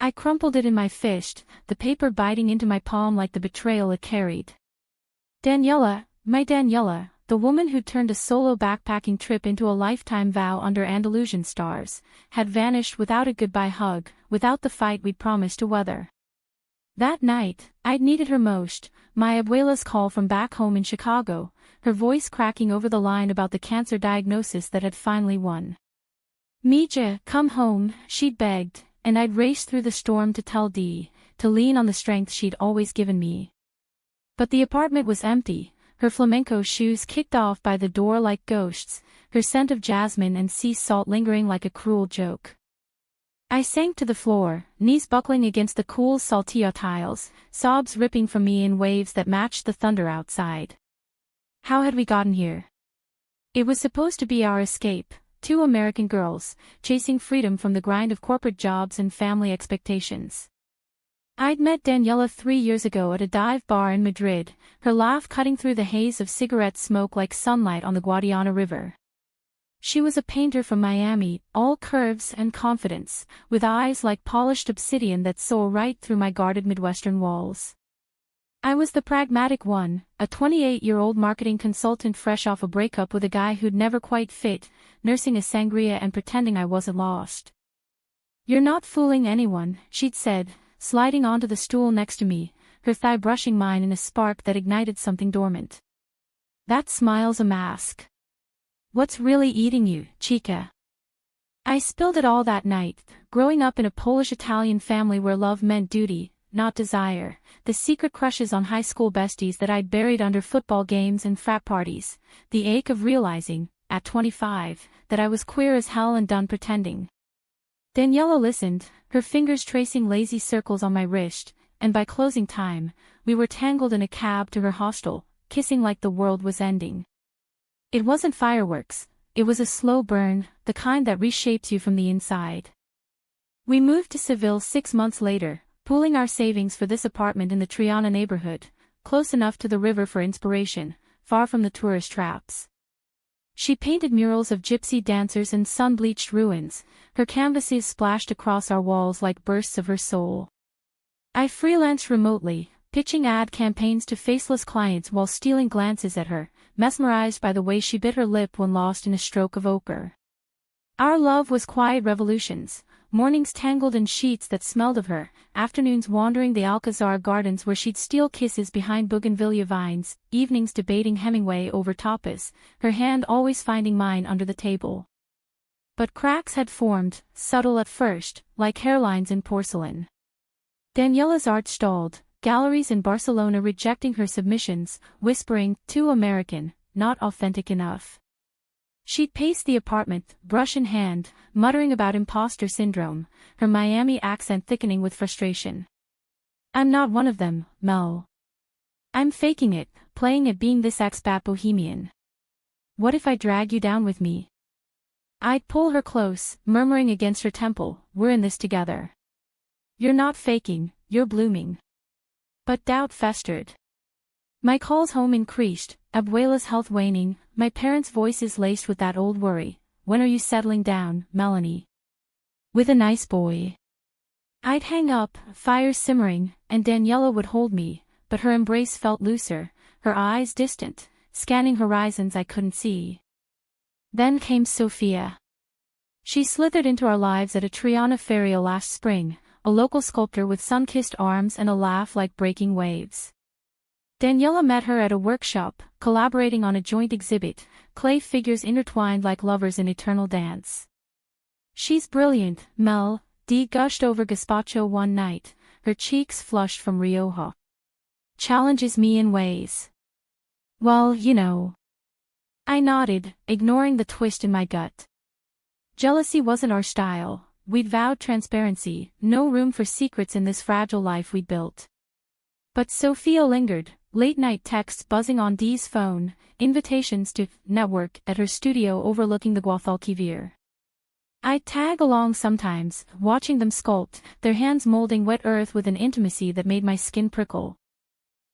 I crumpled it in my fist, the paper biting into my palm like the betrayal it carried. Daniela, my Daniela, the woman who'd turned a solo backpacking trip into a lifetime vow under Andalusian stars, had vanished without a goodbye hug, without the fight we'd promised to weather. That night, I'd needed her most, my abuela's call from back home in Chicago, her voice cracking over the line about the cancer diagnosis that had finally won. Mija, come home, she'd begged, and I'd raced through the storm to tell Dee, to lean on the strength she'd always given me. But the apartment was empty, her flamenco shoes kicked off by the door like ghosts, her scent of jasmine and sea salt lingering like a cruel joke. I sank to the floor, knees buckling against the cool saltillo tiles, sobs ripping from me in waves that matched the thunder outside. How had we gotten here? It was supposed to be our escape, two American girls, chasing freedom from the grind of corporate jobs and family expectations. I'd met Daniela 3 years ago at a dive bar in Madrid, her laugh cutting through the haze of cigarette smoke like sunlight on the Guadiana River. She was a painter from Miami, all curves and confidence, with eyes like polished obsidian that saw right through my guarded Midwestern walls. I was the pragmatic one, a 28-year-old marketing consultant fresh off a breakup with a guy who'd never quite fit, nursing a sangria and pretending I wasn't lost. "You're not fooling anyone," she'd said, sliding onto the stool next to me, her thigh brushing mine in a spark that ignited something dormant. "That smile's a mask. What's really eating you, chica?" I spilled it all that night, growing up in a Polish-Italian family where love meant duty, not desire, the secret crushes on high school besties that I'd buried under football games and frat parties, the ache of realizing, at 25, that I was queer as hell and done pretending. Daniela listened, her fingers tracing lazy circles on my wrist, and by closing time, we were tangled in a cab to her hostel, kissing like the world was ending. It wasn't fireworks, it was a slow burn, the kind that reshapes you from the inside. We moved to Seville 6 months later, pooling our savings for this apartment in the Triana neighborhood, close enough to the river for inspiration, far from the tourist traps. She painted murals of gypsy dancers and sun-bleached ruins, her canvases splashed across our walls like bursts of her soul. I freelanced remotely, pitching ad campaigns to faceless clients while stealing glances at her, mesmerized by the way she bit her lip when lost in a stroke of ochre. Our love was quiet revolutions, mornings tangled in sheets that smelled of her, afternoons wandering the Alcazar gardens where she'd steal kisses behind bougainvillea vines, evenings debating Hemingway over tapas, her hand always finding mine under the table. But cracks had formed, subtle at first, like hairlines in porcelain. Daniela's art stalled, galleries in Barcelona rejecting her submissions, whispering, "Too American, not authentic enough." She'd pace the apartment, brush in hand, muttering about imposter syndrome, her Miami accent thickening with frustration. "I'm not one of them, Mel. I'm faking it, playing at being this expat bohemian. What if I drag you down with me?" I'd pull her close, murmuring against her temple, "We're in this together. You're not faking, you're blooming." But doubt festered. My calls home increased, Abuela's health waning, my parents' voices laced with that old worry, "When are you settling down, Melanie? With a nice boy?" I'd hang up, fires simmering, and Daniela would hold me, but her embrace felt looser, her eyes distant, scanning horizons I couldn't see. Then came Sophia. She slithered into our lives at a Triana feria last spring, a local sculptor with sun-kissed arms and a laugh like breaking waves. Daniela met her at a workshop, collaborating on a joint exhibit, clay figures intertwined like lovers in eternal dance. "She's brilliant, Mel," Dee gushed over gazpacho one night, her cheeks flushed from Rioja. "Challenges me in ways. Well, you know." I nodded, ignoring the twist in my gut. Jealousy wasn't our style. We'd vowed transparency, no room for secrets in this fragile life we'd built. But Sophia lingered, late-night texts buzzing on Dee's phone, invitations to network at her studio overlooking the Guadalquivir. I'd tag along sometimes, watching them sculpt, their hands molding wet earth with an intimacy that made my skin prickle.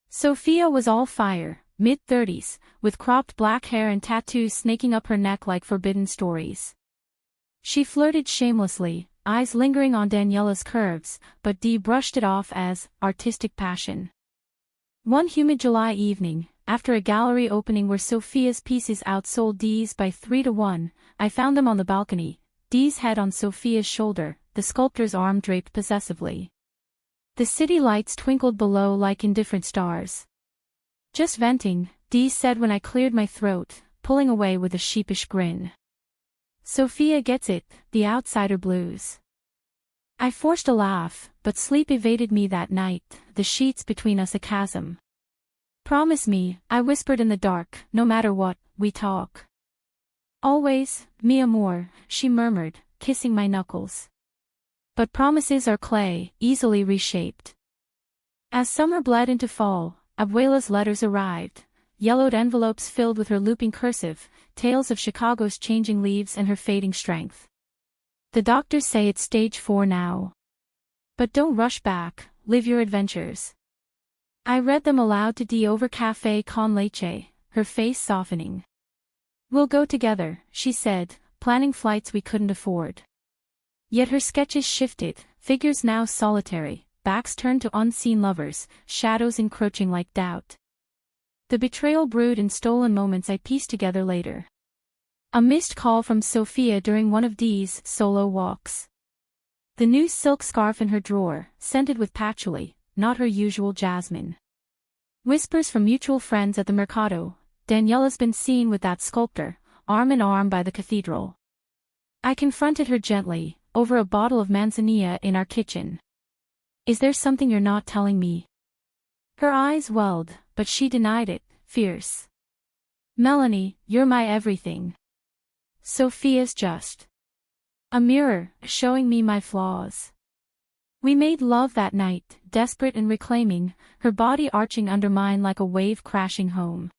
Sophia was all fire, mid-30s, with cropped black hair and tattoos snaking up her neck like forbidden stories. She flirted shamelessly, eyes lingering on Daniela's curves, but Dee brushed it off as artistic passion. One humid July evening, after a gallery opening where Sophia's pieces outsold Dee's by 3-1, I found them on the balcony, Dee's head on Sophia's shoulder, the sculptor's arm draped possessively. The city lights twinkled below like indifferent stars. "Just venting," Dee said when I cleared my throat, pulling away with a sheepish grin. "Sophia gets it, the outsider blues." I forced a laugh, but sleep evaded me that night, the sheets between us a chasm. "Promise me," I whispered in the dark, "no matter what, we talk." "Always, mi amor," she murmured, kissing my knuckles. But promises are clay, easily reshaped. As summer bled into fall, Abuela's letters arrived, yellowed envelopes filled with her looping cursive, tales of Chicago's changing leaves and her fading strength. "The doctors say it's stage 4 now. But don't rush back, live your adventures." I read them aloud to Dee over café con leche, her face softening. "We'll go together," she said, planning flights we couldn't afford. Yet her sketches shifted, figures now solitary, backs turned to unseen lovers, shadows encroaching like doubt. The betrayal brewed in stolen moments I pieced together later. A missed call from Sophia during one of Dee's solo walks. The new silk scarf in her drawer, scented with patchouli, not her usual jasmine. Whispers from mutual friends at the Mercado, "Daniela's been seen with that sculptor, arm in arm by the cathedral." I confronted her gently, over a bottle of manzanilla in our kitchen. "Is there something you're not telling me?" Her eyes welled, but she denied it, fierce. "Melanie, you're my everything. Sophia's just a mirror, showing me my flaws." We made love that night, desperate and reclaiming, her body arching under mine like a wave crashing home.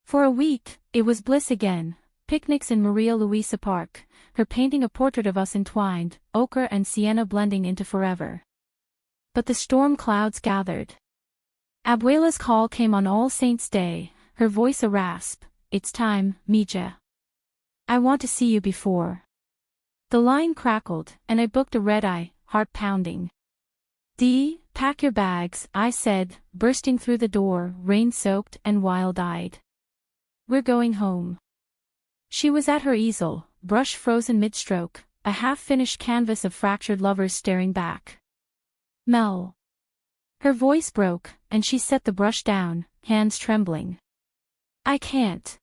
For a week, it was bliss again, picnics in Maria Luisa Park, her painting a portrait of us entwined, ochre and sienna blending into forever. But the storm clouds gathered. Abuela's call came on All Saints' Day, her voice a rasp, "It's time, Mija. I want to see you before." The line crackled, and I booked a red-eye, heart pounding. "Dee, pack your bags," I said, bursting through the door, rain-soaked and wild-eyed. "We're going home." She was at her easel, brush frozen mid-stroke, a half-finished canvas of fractured lovers staring back. "Mel." Her voice broke, and she set the brush down, hands trembling. "I can't."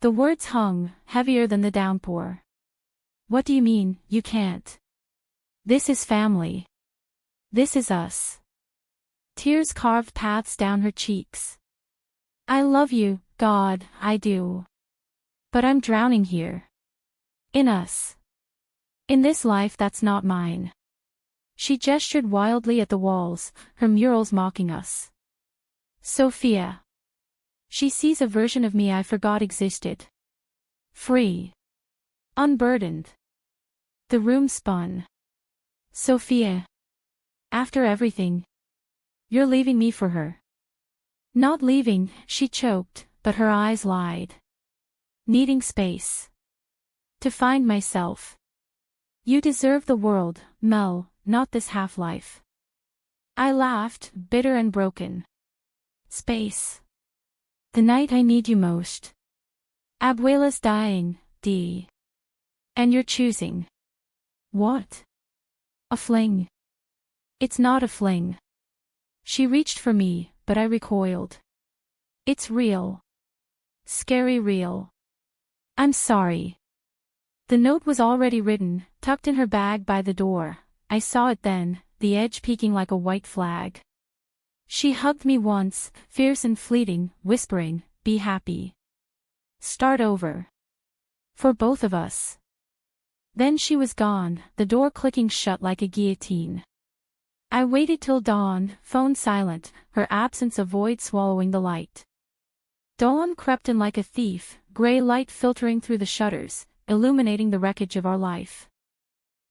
The words hung, heavier than the downpour. "What do you mean, you can't? This is family. This is us." Tears carved paths down her cheeks. "I love you, God, I do. But I'm drowning here. In us. In this life that's not mine." She gestured wildly at the walls, her murals mocking us. "Sophia. She sees a version of me I forgot existed. Free. Unburdened." The room spun. "Sophia. After everything. You're leaving me for her." "Not leaving," she choked, but her eyes lied. "Needing space. To find myself." "You deserve the world, Mel, not this half-life." I laughed, bitter and broken. "Space. The night I need you most. Abuela's dying, Dee. And you're choosing." "What?" "A fling." "It's not a fling." She reached for me, but I recoiled. "It's real. Scary real. I'm sorry." The note was already written, tucked in her bag by the door. I saw it then, the edge peeking like a white flag. She hugged me once, fierce and fleeting, whispering, "Be happy. Start over. For both of us." Then she was gone, the door clicking shut like a guillotine. I waited till dawn, phone silent, her absence a void swallowing the light. Dawn crept in like a thief, gray light filtering through the shutters, illuminating the wreckage of our life.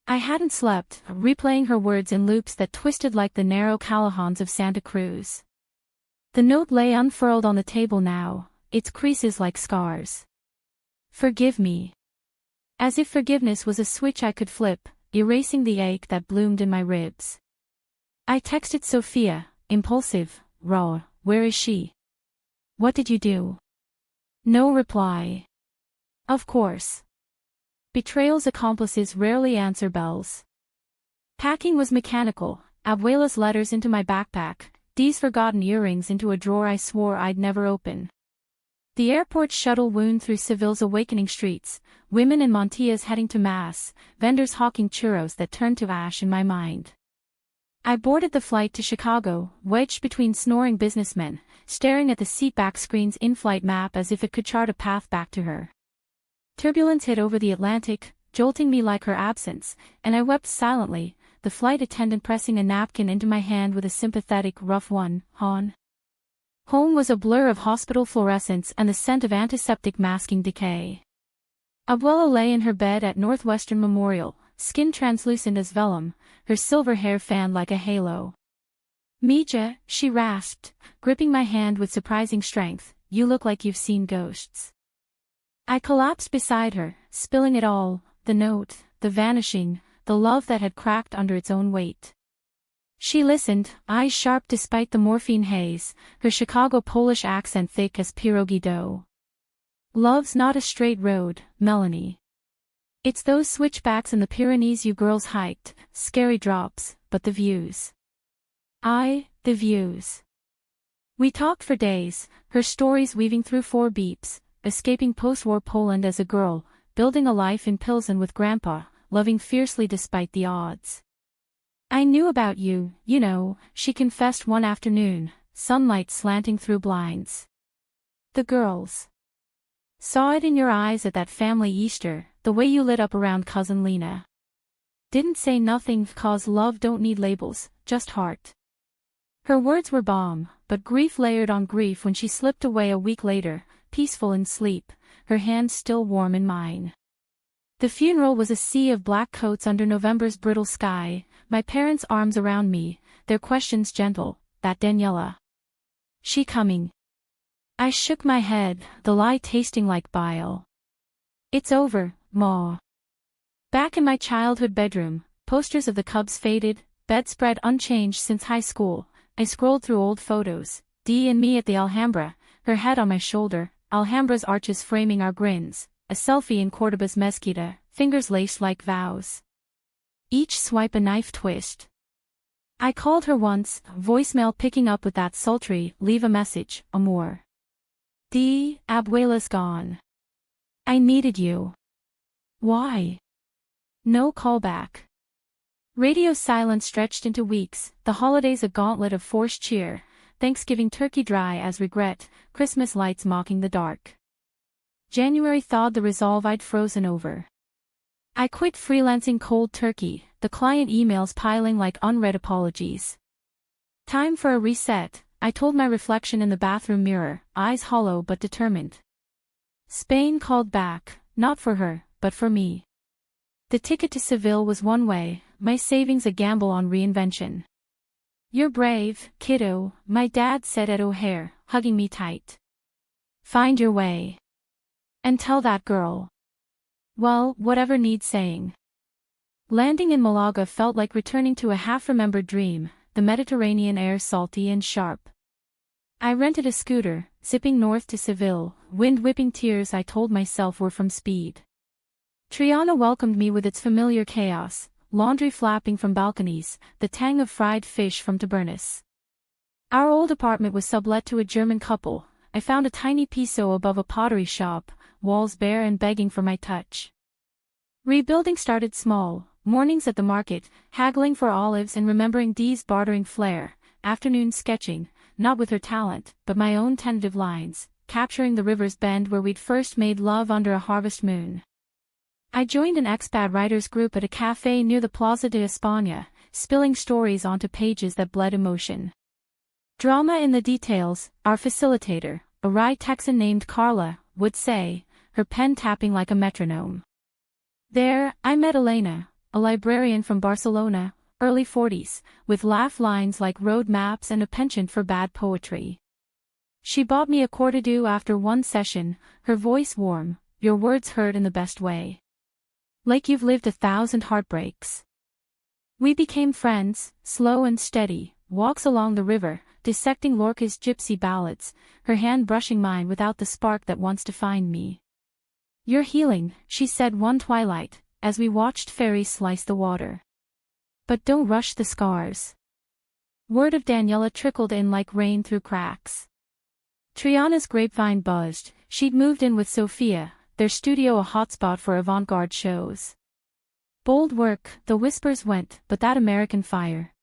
I hadn't slept, replaying her words in loops that twisted like the narrow Callahans of Santa Cruz. The note lay unfurled on the table now, its creases like scars. "Forgive me." As if forgiveness was a switch I could flip, erasing the ache that bloomed in my ribs. I texted Sophia, impulsive, raw, "Where is she? What did you do?" No reply. Of course. Betrayal's accomplices rarely answer bells. Packing was mechanical, Abuela's letters into my backpack, Dee's forgotten earrings into a drawer I swore I'd never open. The airport shuttle wound through Seville's awakening streets, women in mantillas heading to mass, vendors hawking churros that turned to ash in my mind. I boarded the flight to Chicago, wedged between snoring businessmen, staring at the seatback screen's in-flight map as if it could chart a path back to her. Turbulence hit over the Atlantic, jolting me like her absence, and I wept silently, the flight attendant pressing a napkin into my hand with a sympathetic "rough one, hon." Home was a blur of hospital fluorescence and the scent of antiseptic masking decay. Abuela lay in her bed at Northwestern Memorial, skin translucent as vellum, her silver hair fanned like a halo. "Mija," she rasped, gripping my hand with surprising strength, "you look like you've seen ghosts." I collapsed beside her, spilling it all, the note, the vanishing, the love that had cracked under its own weight. She listened, eyes sharp despite the morphine haze, her Chicago Polish accent thick as pierogi dough. "Love's not a straight road, Melanie. It's those switchbacks in the Pyrenees you girls hiked, scary drops, but the views. The views." We talked for days, her stories weaving through 4 beeps, escaping post-war Poland as a girl, building a life in Pilsen with Grandpa, loving fiercely despite the odds. "I knew about you, you know," she confessed one afternoon, sunlight slanting through blinds. "The girls saw it in your eyes at that family Easter, the way you lit up around Cousin Lena. Didn't say nothing 'cause love don't need labels, just heart." Her words were balm, but grief layered on grief when she slipped away a week later, peaceful in sleep, her hand still warm in mine. The funeral was a sea of black coats under November's brittle sky, my parents' arms around me, their questions gentle, "That Daniela? She coming?" I shook my head, the lie tasting like bile. "It's over, Ma." Back in my childhood bedroom, posters of the Cubs faded, bedspread unchanged since high school, I scrolled through old photos, Dee and me at the Alhambra, her head on my shoulder, Alhambra's arches framing our grins, a selfie in Cordoba's mezquita, fingers laced like vows. Each swipe a knife twist. I called her once, voicemail picking up with that sultry, "Leave a message, amor." "Dee, Abuela's gone. I needed you." "Why?" No callback. Radio silence stretched into weeks, the holidays a gauntlet of forced cheer, Thanksgiving turkey dry as regret, Christmas lights mocking the dark. January thawed the resolve I'd frozen over. I quit freelancing cold turkey, the client emails piling like unread apologies. Time for a reset, I told my reflection in the bathroom mirror, eyes hollow but determined. Spain called back, not for her, but for me. The ticket to Seville was one way, my savings a gamble on reinvention. "You're brave, kiddo," my dad said at O'Hare, hugging me tight. "Find your way. And tell that girl. Well, whatever needs saying." Landing in Malaga felt like returning to a half-remembered dream, the Mediterranean air salty and sharp. I rented a scooter, zipping north to Seville, wind-whipping tears I told myself were from speed. Triana welcomed me with its familiar chaos, laundry flapping from balconies, the tang of fried fish from Tabernas. Our old apartment was sublet to a German couple. I found a tiny piso above a pottery shop, walls bare and begging for my touch. Rebuilding started small, mornings at the market, haggling for olives and remembering Dee's bartering flair, afternoons sketching, not with her talent, but my own tentative lines, capturing the river's bend where we'd first made love under a harvest moon. I joined an expat writers group at a cafe near the Plaza de España, spilling stories onto pages that bled emotion. Drama in the details, our facilitator, a wry Texan named Carla, would say, her pen tapping like a metronome. There, I met Elena, a librarian from Barcelona, early 40s, with laugh lines like road maps and a penchant for bad poetry. She bought me a cortado after one session, her voice warm, your words heard in the best way. Like you've lived 1,000 heartbreaks. We became friends, slow and steady, walks along the river, dissecting Lorca's gypsy ballads, her hand brushing mine without the spark that wants to find me. You're healing, she said one twilight, as we watched fairies slice the water. But don't rush the scars. Word of Daniela trickled in like rain through cracks. Triana's grapevine buzzed, she'd moved in with Sophia, their studio a hotspot for avant-garde shows. Bold work, the whispers went, but that American fire.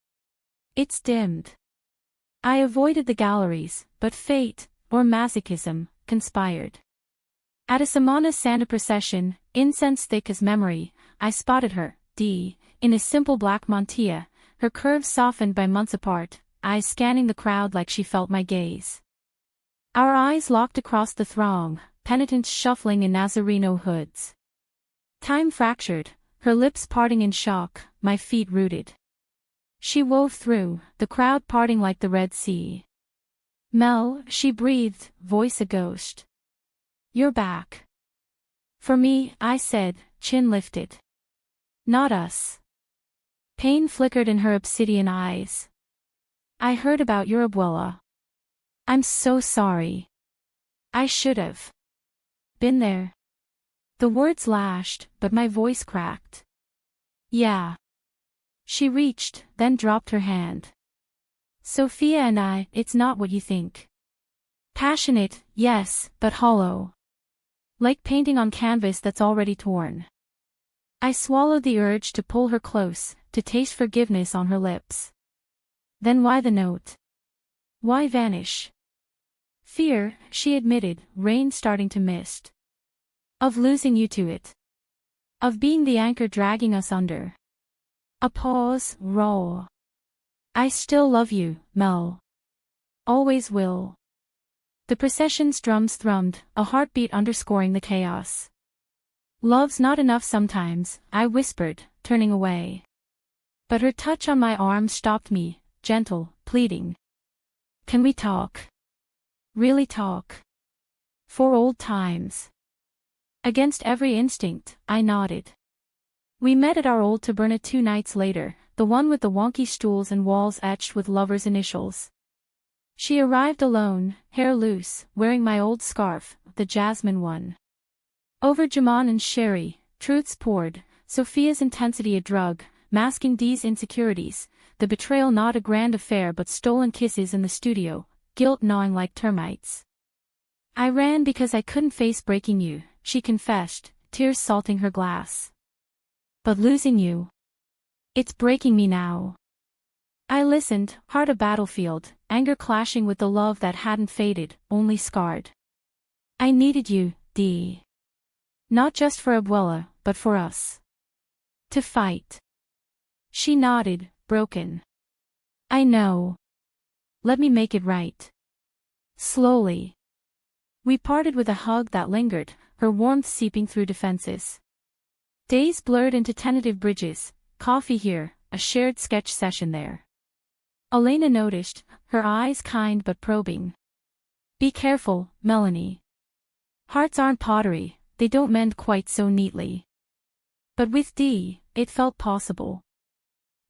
It's dimmed. I avoided the galleries, but fate, or masochism, conspired. At a Semana Santa procession, incense thick as memory, I spotted her, in a simple black mantilla, her curves softened by months apart, eyes scanning the crowd like she felt my gaze. Our eyes locked across the throng, penitents shuffling in Nazareno hoods. Time fractured, her lips parting in shock, my feet rooted. She wove through, the crowd parting like the Red Sea. Mel, she breathed, voice a ghost. You're back. For me, I said, chin lifted. Not us. Pain flickered in her obsidian eyes. I heard about your abuela. I'm so sorry. I should've been there. The words lashed, but my voice cracked. Yeah. She reached, then dropped her hand. Sophia and I, it's not what you think. Passionate, yes, but hollow. Like painting on canvas that's already torn. I swallowed the urge to pull her close, to taste forgiveness on her lips. Then why the note? Why vanish? Fear, she admitted, rain starting to mist. Of losing you to it. Of being the anchor dragging us under. A pause, raw. I still love you, Mel. Always will. The procession's drums thrummed, a heartbeat underscoring the chaos. Love's not enough sometimes, I whispered, turning away. But her touch on my arm stopped me, gentle, pleading. Can we talk? Really talk? For old times. Against every instinct, I nodded. We met at our old taberna 2 nights later, the one with the wonky stools and walls etched with lovers' initials. She arrived alone, hair loose, wearing my old scarf, the jasmine one. Over Jaman and sherry, truths poured, Sophia's intensity a drug, masking Dee's insecurities, the betrayal not a grand affair but stolen kisses in the studio, guilt gnawing like termites. I ran because I couldn't face breaking you, she confessed, tears salting her glass. But losing you. It's breaking me now. I listened, heart a battlefield, anger clashing with the love that hadn't faded, only scarred. I needed you, Dee. Not just for Abuela, but for us. To fight. She nodded, broken. I know. Let me make it right. Slowly. We parted with a hug that lingered, her warmth seeping through defenses. Days blurred into tentative bridges, coffee here, a shared sketch session there. Elena noticed, her eyes kind but probing. Be careful, Melanie. Hearts aren't pottery, they don't mend quite so neatly. But with Dee, it felt possible.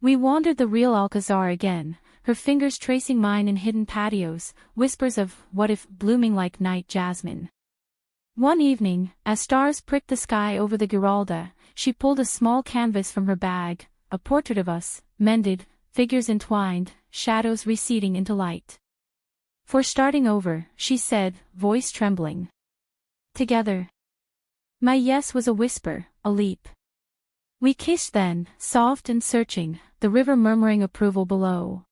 We wandered the real Alcazar again, her fingers tracing mine in hidden patios, whispers of what if blooming like night jasmine. One evening, as stars pricked the sky over the Giralda, she pulled a small canvas from her bag, a portrait of us, mended, figures entwined, shadows receding into light. For starting over, she said, voice trembling. Together. My yes was a whisper, a leap. We kissed then, soft and searching, the river murmuring approval below.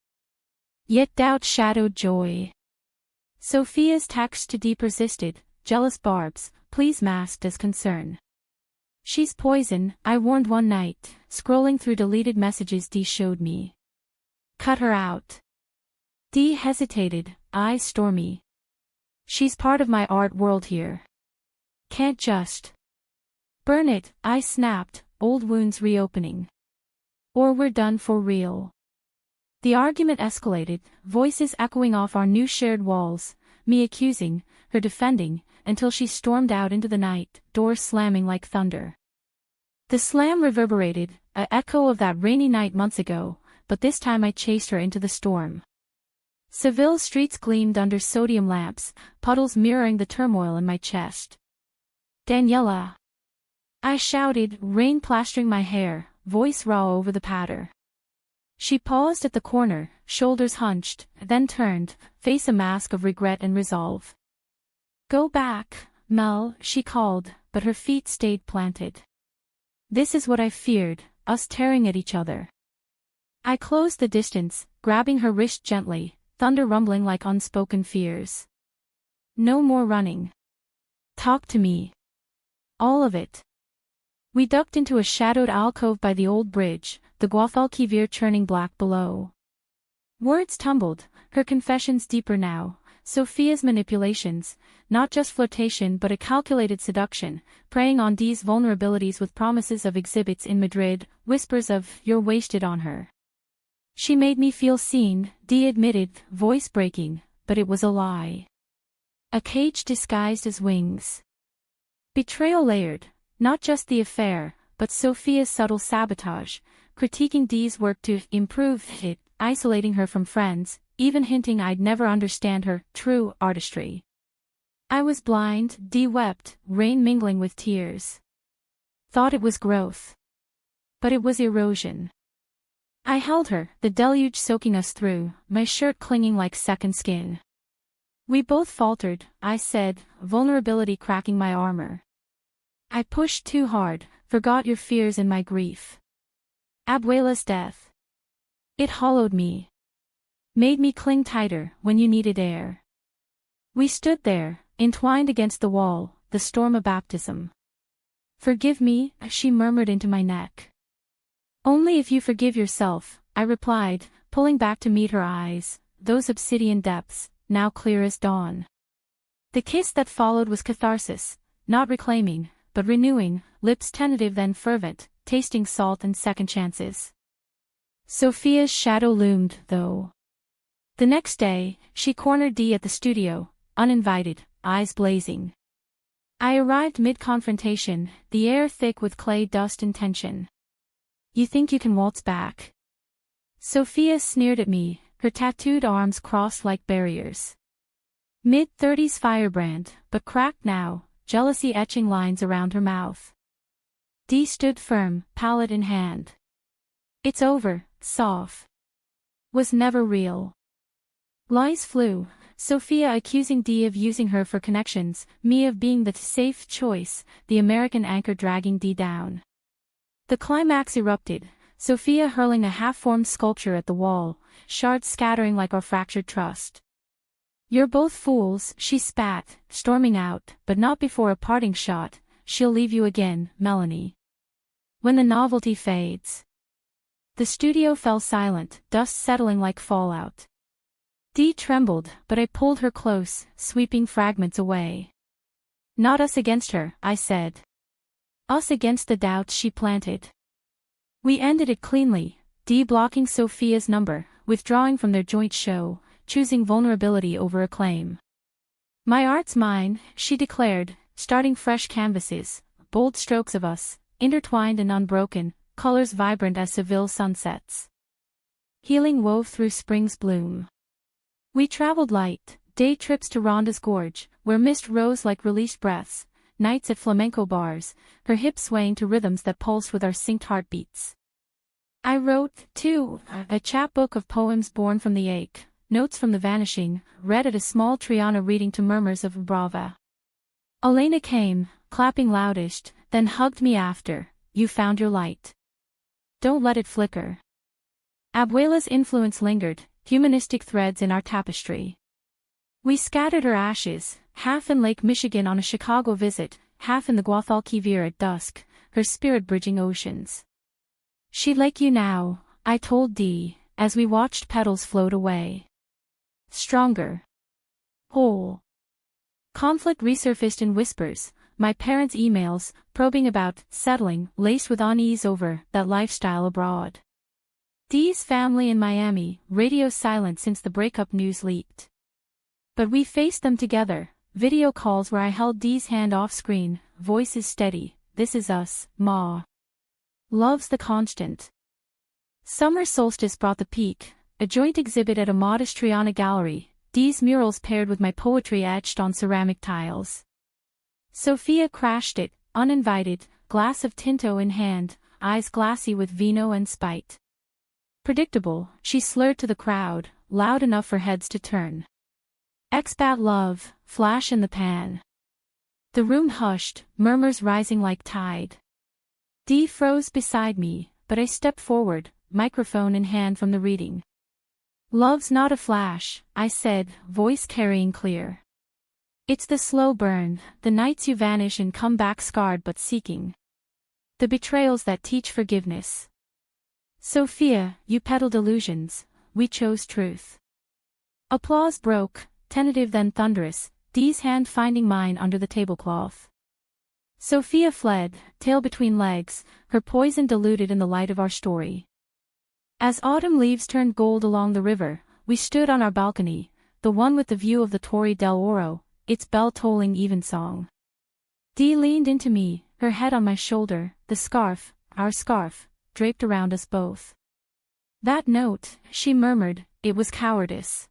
Yet doubt shadowed joy. Sophia's text to Dee persisted, jealous barbs, please masked as concern. She's poison, I warned one night, scrolling through deleted messages Dee showed me. Cut her out. Dee hesitated, eyes stormy. She's part of my art world here. Can't just burn it, I snapped, old wounds reopening. Or we're done for real. The argument escalated, voices echoing off our new shared walls, me accusing, her defending, until she stormed out into the night, doors slamming like thunder. The slam reverberated, an echo of that rainy night months ago, but this time I chased her into the storm. Seville's streets gleamed under sodium lamps, puddles mirroring the turmoil in my chest. "Daniela!" I shouted, rain plastering my hair, voice raw over the patter. She paused at the corner, shoulders hunched, then turned, face a mask of regret and resolve. "Go back, Mel," she called, but her feet stayed planted. This is what I feared, us tearing at each other. I closed the distance, grabbing her wrist gently, thunder rumbling like unspoken fears. "No more running. Talk to me. All of it." We ducked into a shadowed alcove by the old bridge, the Guadalquivir churning black below. Words tumbled, her confessions deeper now, Sophia's manipulations, not just flirtation but a calculated seduction, preying on Dee's vulnerabilities with promises of exhibits in Madrid, whispers of, "You're wasted on her." She made me feel seen, Dee admitted, voice breaking, but it was a lie. A cage disguised as wings. Betrayal layered, not just the affair, but Sophia's subtle sabotage, critiquing Dee's work to improve it, isolating her from friends, even hinting I'd never understand her true artistry. I was blind, Dee wept, rain mingling with tears. Thought it was growth. But it was erosion. I held her, the deluge soaking us through, my shirt clinging like second skin. "We both faltered," I said, vulnerability cracking my armor. "I pushed too hard, forgot your fears in my grief. Abuela's death. It hollowed me. Made me cling tighter when you needed air." We stood there, entwined against the wall, the storm of baptism. "Forgive me," she murmured into my neck. "Only if you forgive yourself," I replied, pulling back to meet her eyes, those obsidian depths, now clear as dawn. The kiss that followed was catharsis, not reclaiming, but renewing, lips tentative then fervent, tasting salt and second chances. Sophia's shadow loomed, though. The next day, she cornered Dee at the studio, uninvited, eyes blazing. I arrived mid-confrontation, the air thick with clay dust and tension. "You think you can waltz back?" Sophia sneered at me, her tattooed arms crossed like barriers. Mid-30s firebrand, but cracked now, jealousy etching lines around her mouth. Dee stood firm, palette in hand. "It's over, Soph. Was never real." Lies flew, Sophia accusing Dee of using her for connections, me of being the safe choice, the American anchor dragging Dee down. The climax erupted, Sophia hurling a half-formed sculpture at the wall, shards scattering like our fractured trust. "You're both fools," she spat, storming out, but not before a parting shot. "She'll leave you again, Melanie. When the novelty fades." The studio fell silent, dust settling like fallout. Dee trembled, but I pulled her close, sweeping fragments away. "Not us against her," I said. "Us against the doubts she planted." We ended it cleanly, Dee blocking Sophia's number, withdrawing from their joint show, choosing vulnerability over acclaim. "My art's mine," she declared, starting fresh canvases, bold strokes of us, intertwined and unbroken, colors vibrant as Seville sunsets. Healing wove through spring's bloom. We traveled light, day trips to Ronda's Gorge, where mist rose like released breaths, nights at flamenco bars, her hips swaying to rhythms that pulsed with our synced heartbeats. I wrote, too, a chapbook of poems born from the ache, notes from the vanishing, read at a small Triana reading to murmurs of Brava. Elena came, clapping loudest, then hugged me after, "You found your light. Don't let it flicker." Abuela's influence lingered, humanistic threads in our tapestry. We scattered her ashes, half in Lake Michigan on a Chicago visit, half in the Guadalquivir at dusk, her spirit bridging oceans. "She'd like you now," I told Dee, as we watched petals float away. Stronger. Whole. Conflict resurfaced in whispers, my parents' emails, probing about, settling, laced with unease over, that lifestyle abroad. Dee's family in Miami, radio silent since the breakup news leaked. But we faced them together, video calls where I held Dee's hand off screen, voices steady, "This is us, Ma." Love's the constant. Summer solstice brought the peak, a joint exhibit at a modest Triana gallery, D's murals paired with my poetry etched on ceramic tiles. Sophia crashed it, uninvited, glass of tinto in hand, eyes glassy with vino and spite. Predictable, she slurred to the crowd, loud enough for heads to turn. Expat love, flash in the pan. The room hushed, murmurs rising like tide. Dee froze beside me, but I stepped forward, microphone in hand from the reading. Love's not a flash, I said, voice carrying clear. It's the slow burn, the nights you vanish and come back scarred but seeking. The betrayals that teach forgiveness. Sophia, you peddled illusions, we chose truth. Applause broke, tentative then thunderous, Dee's hand finding mine under the tablecloth. Sophia fled, tail between legs, her poison diluted in the light of our story. As autumn leaves turned gold along the river, we stood on our balcony, the one with the view of the Torre del Oro, its bell-tolling evensong. Dee leaned into me, her head on my shoulder, the scarf, our scarf, draped around us both. That note, she murmured, it was cowardice.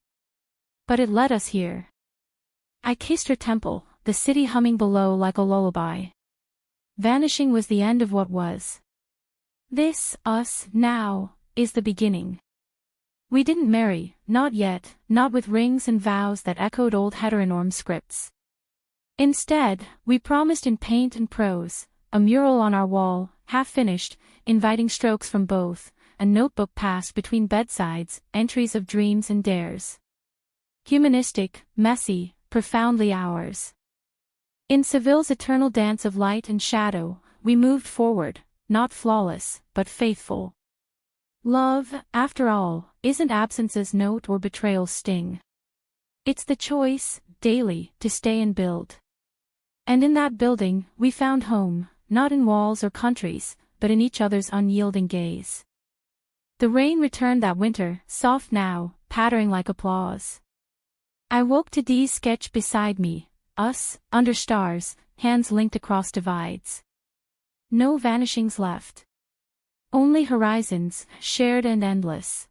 But it led us here. I kissed her temple, the city humming below like a lullaby. Vanishing was the end of what was. This, us, now, is the beginning. We didn't marry, not yet, not with rings and vows that echoed old heteronorm scripts. Instead, we promised in paint and prose, a mural on our wall, half-finished, inviting strokes from both, a notebook passed between bedsides, entries of dreams and dares. Humanistic, messy, profoundly ours. In Seville's eternal dance of light and shadow, we moved forward, not flawless, but faithful. Love, after all, isn't absence's note or betrayal's sting. It's the choice, daily, to stay and build. And in that building, we found home, not in walls or countries, but in each other's unyielding gaze. The rain returned that winter, soft now, pattering like applause. I woke to Dee's sketch beside me, us, under stars, hands linked across divides. No vanishings left. Only horizons, shared and endless.